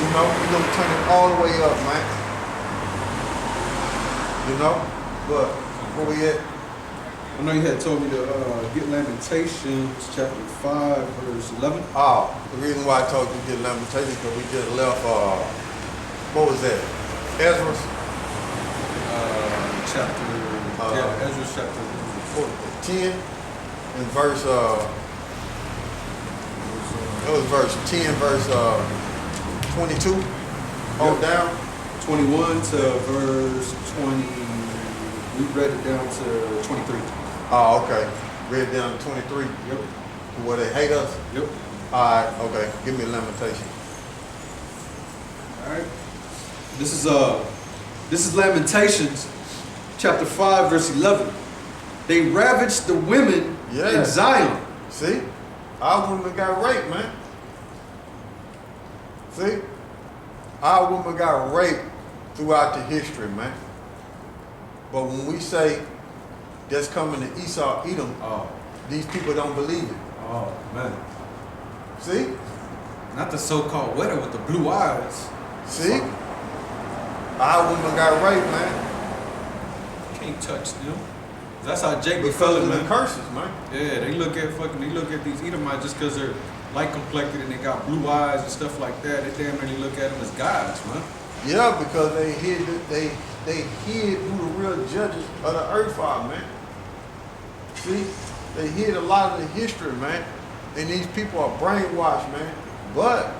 You know, we're gonna turn it all the way up, man. You know? But where we at? I know you had told me to get Lamentations chapter 5, verse 11. Oh, the reason why I told you to get Lamentations because we just left, what was that? Ezra's? Ezra's chapter 10 and verse, it was verse 10, verse 22, on down. 21 to verse 20, we read it down to 23. Oh, okay. Read it down to 23. Yep. Where they hate us? Yep. All right, okay. Give me a lamentation. All right. This is Lamentations chapter 5, verse 11. They ravaged the women in Zion. See? Our women got raped, man. See? Our women got raped throughout the history, man. But when we say that's coming to Esau, Edom, these people don't believe it. Oh, man. See? Not the so-called widow with the blue eyes. See? Our women got raped, man. Can't touch them. That's how Jake be Because feeling, of man. the curses, man. Yeah, they look at these Edomites just because they're light complected and they got blue eyes and stuff like that. They damn really look at them as gods, man. Yeah, because they hid who the real judges of the earth are, man. See? They hid a lot of the history, man. And these people are brainwashed, man. But,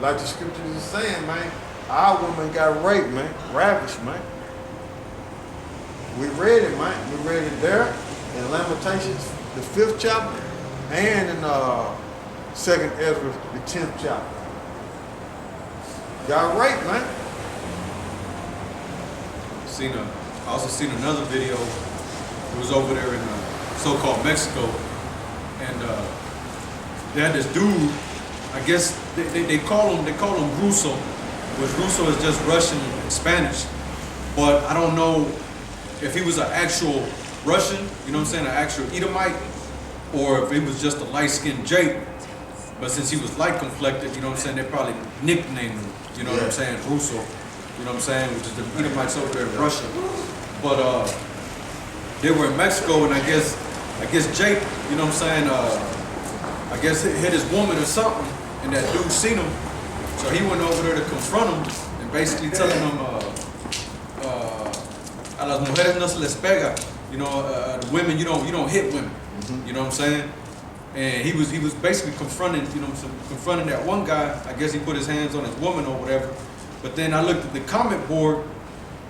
like the scripture is saying, man, our women got raped, man. Ravished, man. We read it, man. We read it there in Lamentations, the 5th chapter, and in 2nd Ezra, the 10th chapter. Got raped, man. I also seen another video. It was over there in so-called Mexico, and they had this dude. I guess they call him Russo, which Russo is just Russian and Spanish. But I don't know if he was an actual Russian, you know what I'm saying, an actual Edomite, or if he was just a light-skinned Jake. But since he was light complected, you know what I'm saying, they probably nicknamed him, you know what I'm saying, Russo, you know what I'm saying, which is the Edomites over there in Russia. But they were in Mexico, and I guess Jake, you know what I'm saying, I guess hit his woman or something, and that dude seen him, so he went over there to confront him and basically telling him, a las mujeres no se les pega, you know, the women, you don't hit women, you know what I'm saying? And he was basically confronting that one guy. I guess he put his hands on his woman or whatever. But then I looked at the comment board,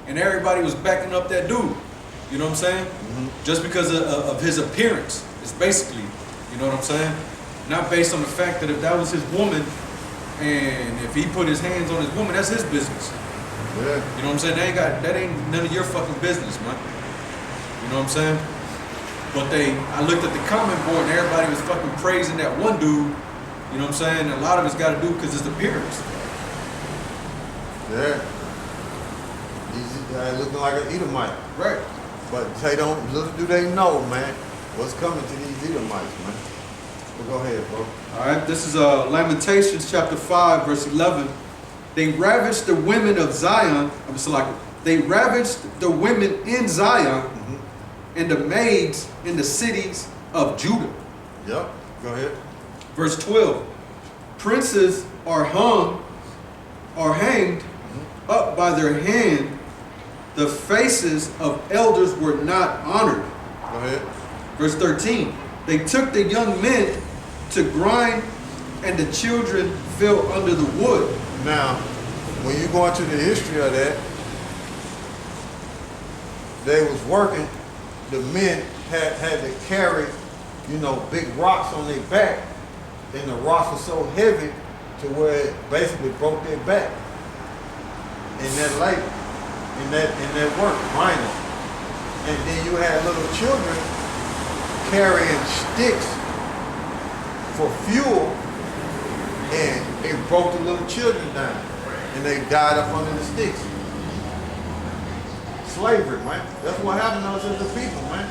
and everybody was backing up that dude. You know what I'm saying? Just because of his appearance. It's basically, you know what I'm saying? Not based on the fact that if that was his woman, and if he put his hands on his woman, that's his business. Yeah. You know what I'm saying? That ain't none of your fucking business, man. You know what I'm saying? But I looked at the comment board and everybody was fucking praising that one dude. You know what I'm saying? And a lot of it's got to do because his appearance. Yeah. He's looking like an Edomite. Right. But little do they know, man, what's coming to these Edomites, man. Well, go ahead, bro. All right, this is Lamentations chapter 5, verse 11. They ravaged the women of Zion. They ravaged the women in Zion and the maids in the cities of Judah. Yep, go ahead. Verse 12. Princes are hanged up by their hand. The faces of elders were not honored. Go ahead. Verse 13. They took the young men to grind, and the children fell under the wood. Now, when you go into the history of that, they was working, the men had to carry, big rocks on their back, and the rocks were so heavy to where it basically broke their back in that labor, in that work, grinding. And then you had little children carrying sticks for fuel, and it broke the little children down, and they died up under the sticks. Slavery, man. That's what happened to us as the people, man.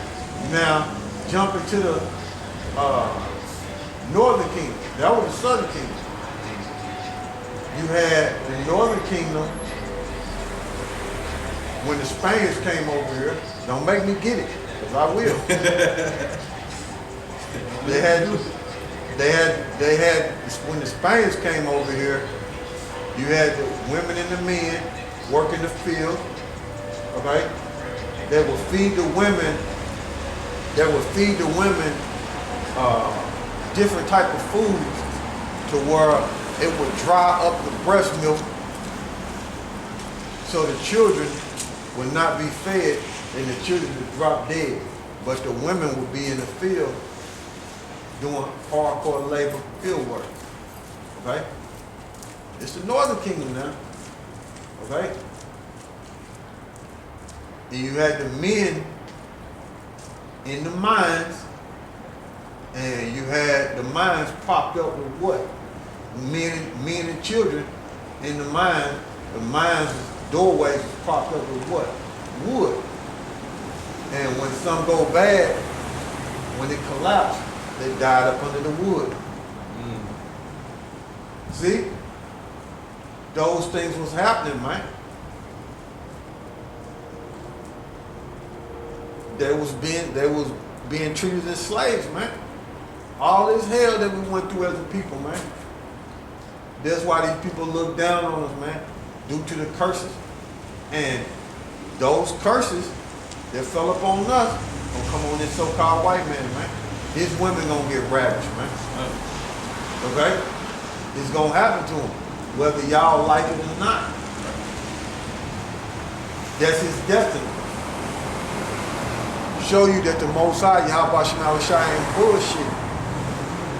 Now, jumping to the northern kingdom. That was the southern kingdom. you had the northern kingdom. When the Spaniards came over here, don't make me get it, because I will. They had, when the Spaniards came over here, you had the women and the men working the field, okay? They would feed the women, different type of foods to where it would dry up the breast milk so the children would not be fed and the children would drop dead. But the women would be in the field doing hardcore labor field work. Okay? It's the northern kingdom now. Okay? And you had the men in the mines, and you had the mines propped up with what? Men and children in the mine. The mines doorways was propped up with what? Wood. And when some go bad, when it collapsed, they died up under the wood. See? Those things was happening, man. They was being treated as slaves, man. All this hell that we went through as a people, man. That's why these people look down on us, man, due to the curses. And those curses that fell upon us gonna come on this so-called white man. His women gonna get ravished, man. Okay? It's gonna happen to him, whether y'all like it or not. That's his destiny. Show you that the Most High, YAHAWASHI, ain't bullshit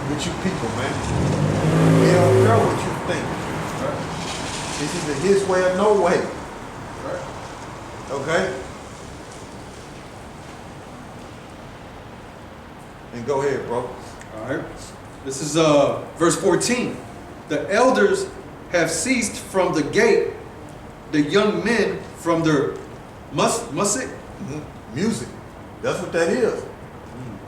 with you people, man. He don't care what you think. This is his way or no way. Okay? And go ahead, bro. All right. This is verse 14. The elders have ceased from the gate, the young men from their music. Music. That's what that is.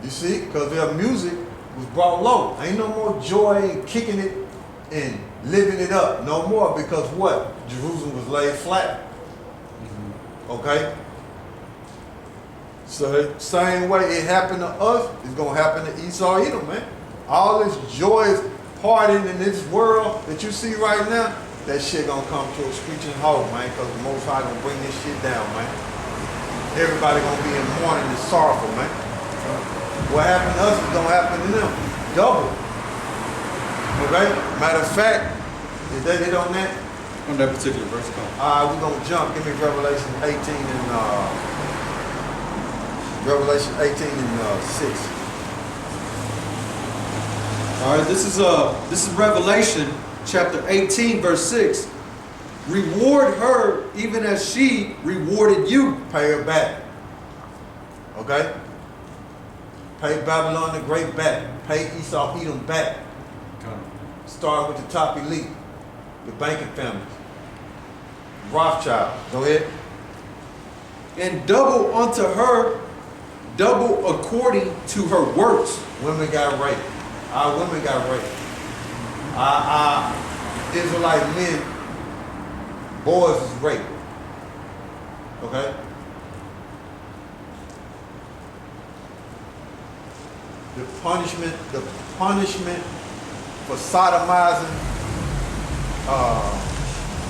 You see? Because their music was brought low. Ain't no more joy in kicking it and living it up. No more, because what? Jerusalem was laid flat. Okay? So the same way it happened to us, it's going to happen to Esau Edom, man. All this joyous partying in this world that you see right now, that shit going to come to a screeching halt, man, because the Most High going to bring this shit down, man. Everybody going to be in mourning and sorrowful, man. What happened to us is going to happen to them. Double. Okay? Matter of fact, is that it on that? On that particular verse. We're going to jump. Give me Revelation 18 and... Revelation 18 and 6. All right, this is Revelation chapter 18, verse 6. Reward her even as she rewarded you. Pay her back. Okay? Pay Babylon the Great back. Pay Esau Edom back. Start with the top elite, the banking families. Rothschild. Go ahead. And double unto her, double according to her works. Women got raped. Our women got raped. Our Israelite men, boys is raped. Okay? The punishment for sodomizing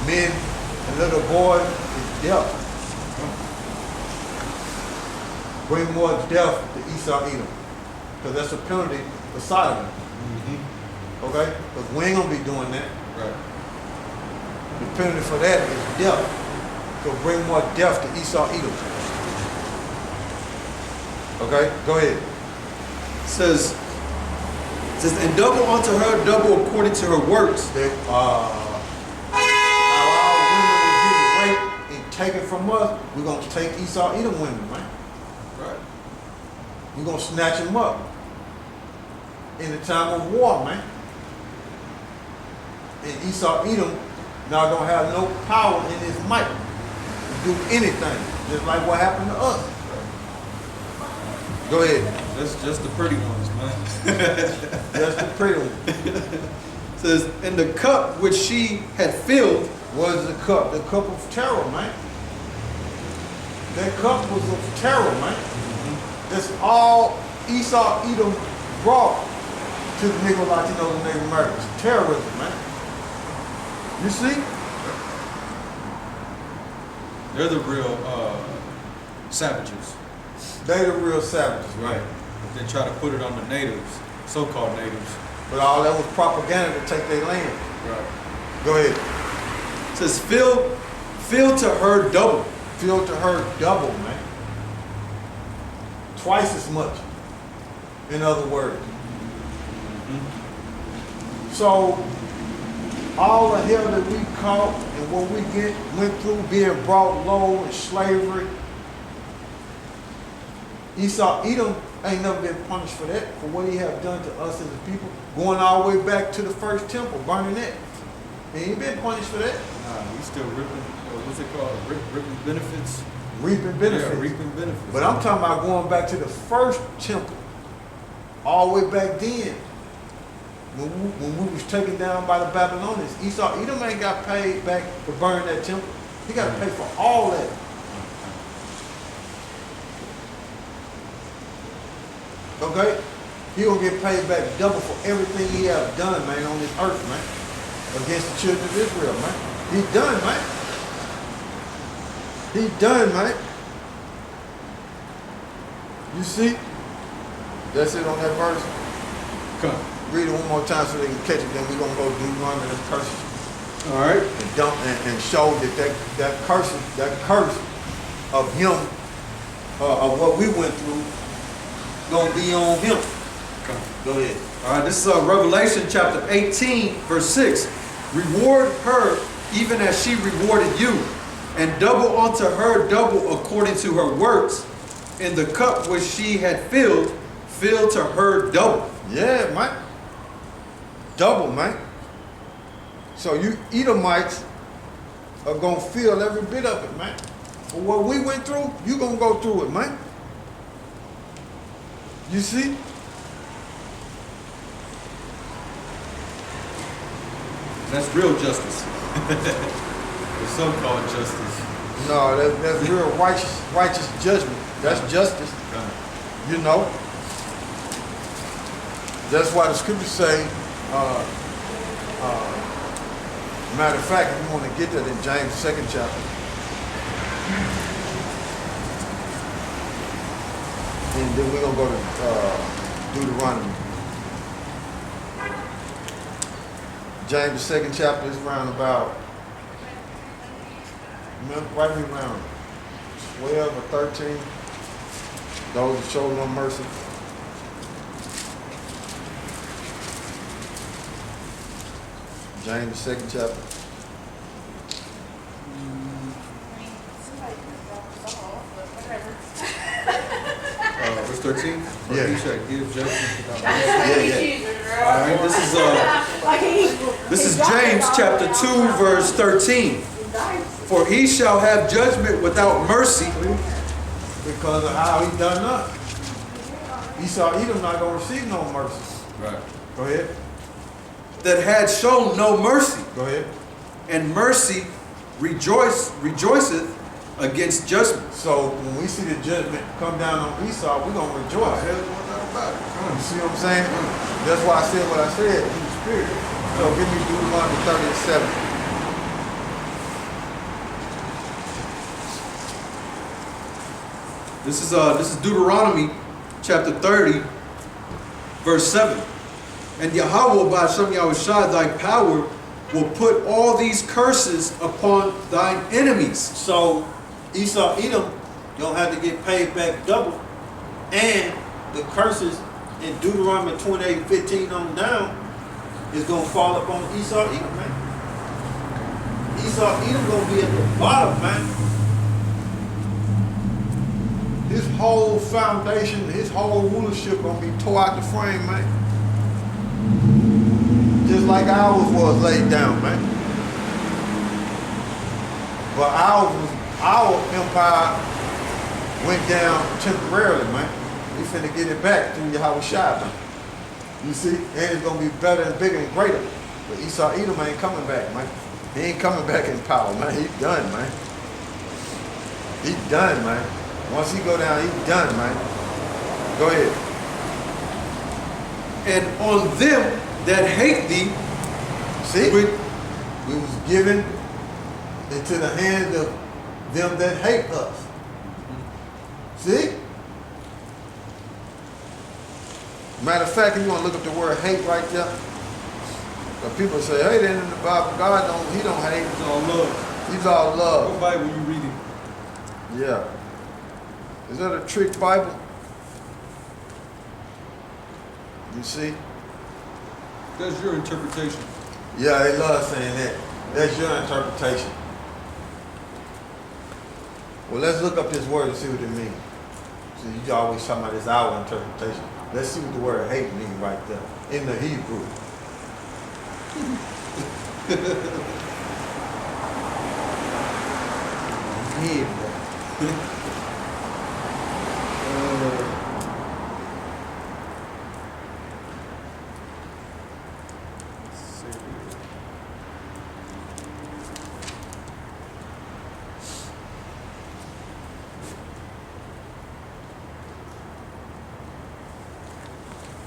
men and little boys is death. Bring more death to Esau Edom, because that's a penalty for sodomy. Okay? Because we ain't gonna be doing that. Right. The penalty for that is death. So bring more death to Esau Edom. Okay? Go ahead. It says, and double unto her, double according to her works. That our women will get raped and taken from us. We're gonna take Esau Edom women, man. Right. We're gonna snatch them up in the time of war, man. And Esau Edom not gonna have no power in his might to do anything, just like what happened to us. Go ahead. That's just the pretty ones, man. That's the pretty one. says, and the cup which she had filled was the cup of terror, man. That cup was of terror, man. That's all Esau Edom brought to the Negro Latinos and Native Americans. Terrorism, man. You see? They're the real savages. They the real savages, right? They try to put it on the natives, so-called natives. But all that was propaganda to take their land. Right. Go ahead. It says, fill to her double. Fill to her double, man. Twice as much, in other words. So, all the hell that we caught and what we went through, being brought low in slavery, Esau Edom ain't never been punished for that, for what he have done to us as a people, going all the way back to the first temple, burning it. He ain't been punished for that. Nah, he's still ripping, what's it called? Ripping benefits? Reaping benefits. Yeah, reaping benefits. But I'm talking about going back to the first temple, all the way back then, when we was taken down by the Babylonians. Esau Edom ain't got paid back for burning that temple. He got to pay for all that. Okay? He gonna get paid back double for everything he have done, man, on this earth, man, against the children of Israel, man. He done, man. He done, man. You see? That's it on that verse. Come. Read it one more time so they can catch it. Then we're gonna go do one of them curses. All right. And dump and show that curse of him, of what we went through, gonna be on him. Come. Go ahead. All right. This is Revelation chapter 18, verse 6. Reward her even as she rewarded you, and double unto her double according to her works. In the cup which she had filled, fill to her double. Yeah, man. Double, man. So you Edomites are gonna feel every bit of it, man. For what we went through, you gonna go through it, man. You see? That's real justice. The so-called justice. No, that's real righteous judgment. That's justice. You know. That's why the scriptures say, matter of fact, if you want to get that in James 2nd chapter. And then we're going to go to Deuteronomy. James 2nd chapter is around about, right around 12 or 13. Those who show no mercy. James 2nd chapter. Verse 13. Yeah. You shall give judgment without Yeah. All right. This is James chapter 2, verse 13. For he shall have judgment without mercy, Because of how he done up. Esau Edom not going to receive no mercy. right, Go ahead. that had shown no mercy, Go ahead. and mercy rejoiceth against judgment. So when we see the judgment come down on Esau, we're going to rejoice. You see what I'm saying? That's why I said what I said in the spirit. So give me Deuteronomy 30:7. This is Deuteronomy chapter 30, verse 7. And YAHAWAH by SHAM YAHAWASHI, thy power will put all these curses upon thine enemies. So Esau Edom don't have to get paid back double. And the curses in Deuteronomy 28:15 on down is going to fall upon Esau Edom, man. Esau Edom going to be at the bottom, man. His whole foundation, his whole rulership going to be tore out the frame, man. Just like ours was laid down, man. But our empire went down temporarily, man. We finna get it back through YAHAWASHI, man. You see? And it's gonna be better and bigger and greater. But Esau Edom ain't coming back, man. He ain't coming back in power, man. He's done, man. He's done, man. Once he go down, he's done, man. Go ahead. And on them that hate thee, See? We was given into the hands of them that hate us. See? Matter of fact, if you want to look up the word hate right there, but people say, hey, then in the Bible, God he don't hate. He's all love. He's all love. What Bible you reading? Yeah. Is that a trick Bible? You see? That's your interpretation. Yeah, they love saying that. That's your interpretation. Well, let's look up this word and see what it means. So you always talking about this our interpretation. Let's see what the word hate means right there in the Hebrew.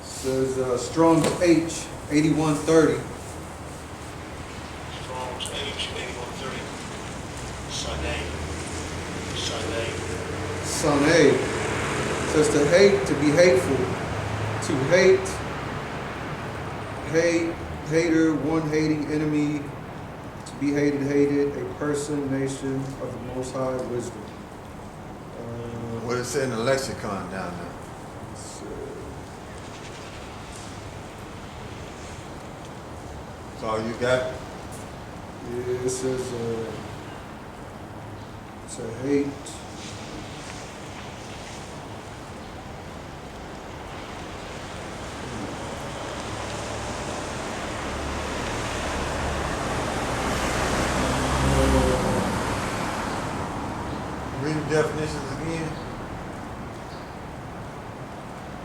Says Strong's H 8130. Strong's H 8130. Son A says to hate, to be hateful, to hate, hater, one hating enemy, to be hated, hated, a person, nation of the Most High wisdom. What it said in the lexicon down there. That's all you got? Yeah, it says to hate. Read the definitions again.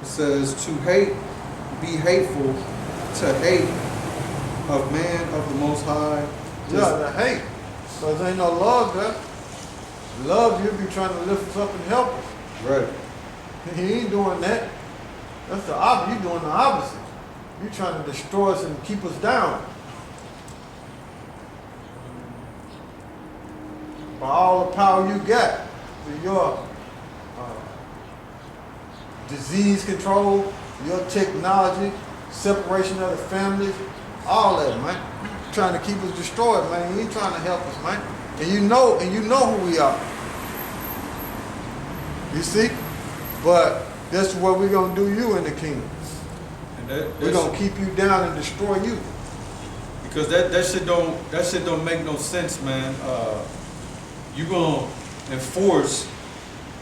It says to hate, be hateful, to hate of man of the Most High. Yeah, the hate. Because ain't no love there. Love, you be trying to lift us up and help us. Right. He ain't doing that. That's the opposite. You doing the opposite. You trying to destroy us and keep us down. By all the power you got, for your disease control, your technology, separation of the families, all that, man. Trying to keep us destroyed, man. You ain't trying to help us, man. And you know who we are. You see? But that's what we're gonna do you in the kingdom. And We're gonna keep you down and destroy you. Because that shit don't make no sense, man. You gonna enforce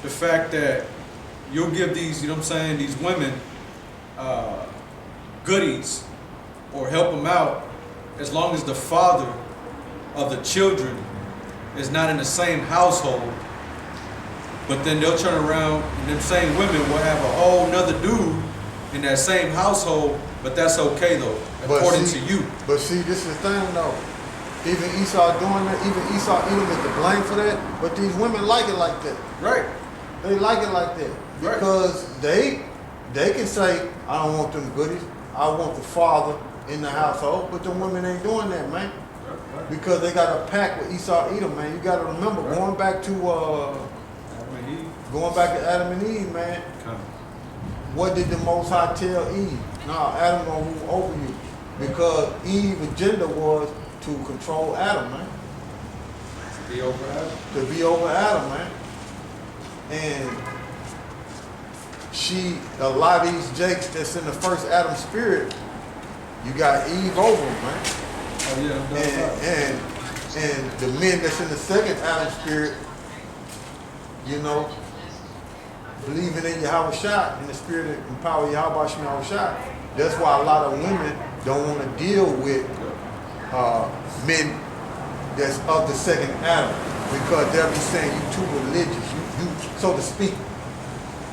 the fact that you'll give these, you know what I'm saying, these women goodies or help them out as long as the father of the children is not in the same household. But then they'll turn around and them same women will have a whole nother dude in that same household, but that's okay though, according to you. But see, this is the thing though. Even Esau doing that, even Esau Edom is to blame for that, but these women like it like that. Right. They like it like that. Because they can say, I don't want them goodies. I want the father in the household, but the women ain't doing that, man. Right. Because they got a pact with Esau Edom, man. You gotta remember, going back to Adam and Eve, man. What did the Most High tell Eve? Nah, Adam gonna rule over you. Because Eve's agenda was to control Adam, man. To be over Adam. To be over Adam, man. And a lot of these jakes that's in the first Adam spirit, you got Eve over them, man. Oh yeah. And the men that's in the second Adam spirit, you know, believing in YAHAWASHI, in the spirit and power of YAHAWASHI. That's why a lot of women don't want to deal with men that's of the second Adam, because they'll be saying you too religious, you so to speak,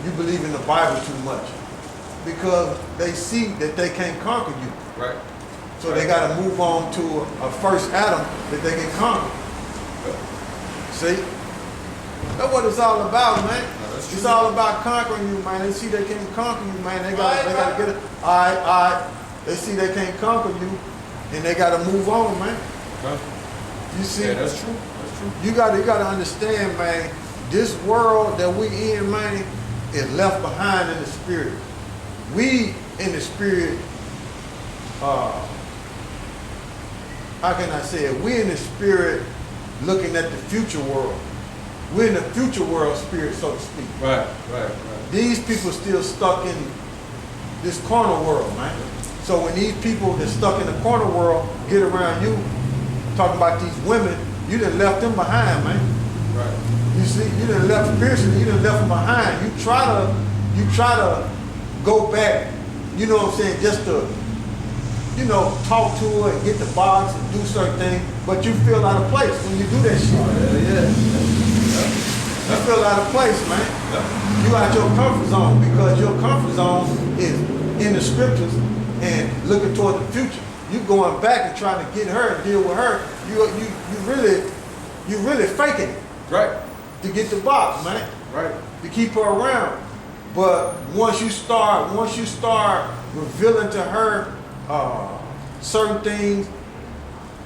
you believe in the Bible too much, because they see that they can't conquer you. Right. So they got to move on to a first Adam that they can conquer. See? That's what it's all about, man. No, that's It's true. all about conquering you, man. They see they can't conquer you, man. They gotta get it. All right. They see they can't conquer you, and they gotta move on, man. Okay. You see? Yeah, that's true. That's true. You gotta understand, man. This world that we in, man, is left behind in the spirit. We in the spirit. How can I say it? We in the spirit looking at the future world. We're in the future world spirit, so to speak. Right. These people still stuck in this corner world, man. So when these people that's stuck in the corner world get around you, talking about these women, you done left them behind, man. Right. You see, you done left spiritually, you done left them behind. You try to go back, you know what I'm saying, just to, talk to her and get the box and do certain things, but you feel out of place when you do that shit. You feel out of place, man. You out your comfort zone because your comfort zone is in the scriptures and looking toward the future. You going back and trying to get her and deal with her. You really faking it. Right. To get the box, man. Right. To keep her around. But once you start revealing to her certain things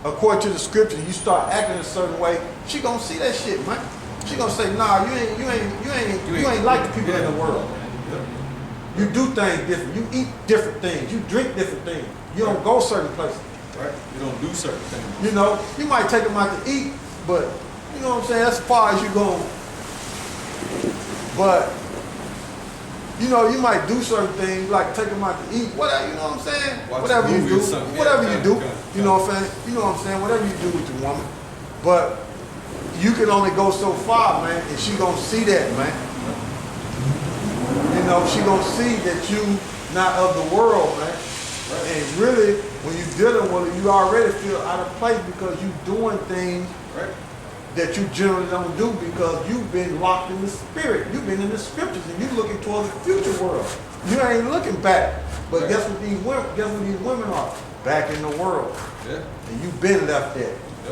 according to the scripture, you start acting a certain way, she gonna see that shit, man. She gonna say, nah, you ain't like the people in the world. You do things different. You eat different things. You drink different things. You don't go certain places. Right. You don't do certain things. You might take them out to eat, but you know what I'm saying, as far as you go. But you might do certain things, like take them out to eat, whatever, you know what I'm saying? Watch Whatever a you movie do, or something. whatever Yeah, you do, okay. you know what I'm saying? You know what I'm saying? Whatever you do with your woman. But you can only go so far, man, and she gonna see that, man. She gonna see that you not of the world, man. Right. And really, when you dealing with her, you already feel out of place because you doing things that you generally don't do because you've been locked in the spirit. You've been in the scriptures and you're looking towards the future world. You ain't looking back. But guess what these women are? Back in the world. Yeah. And you've been left there.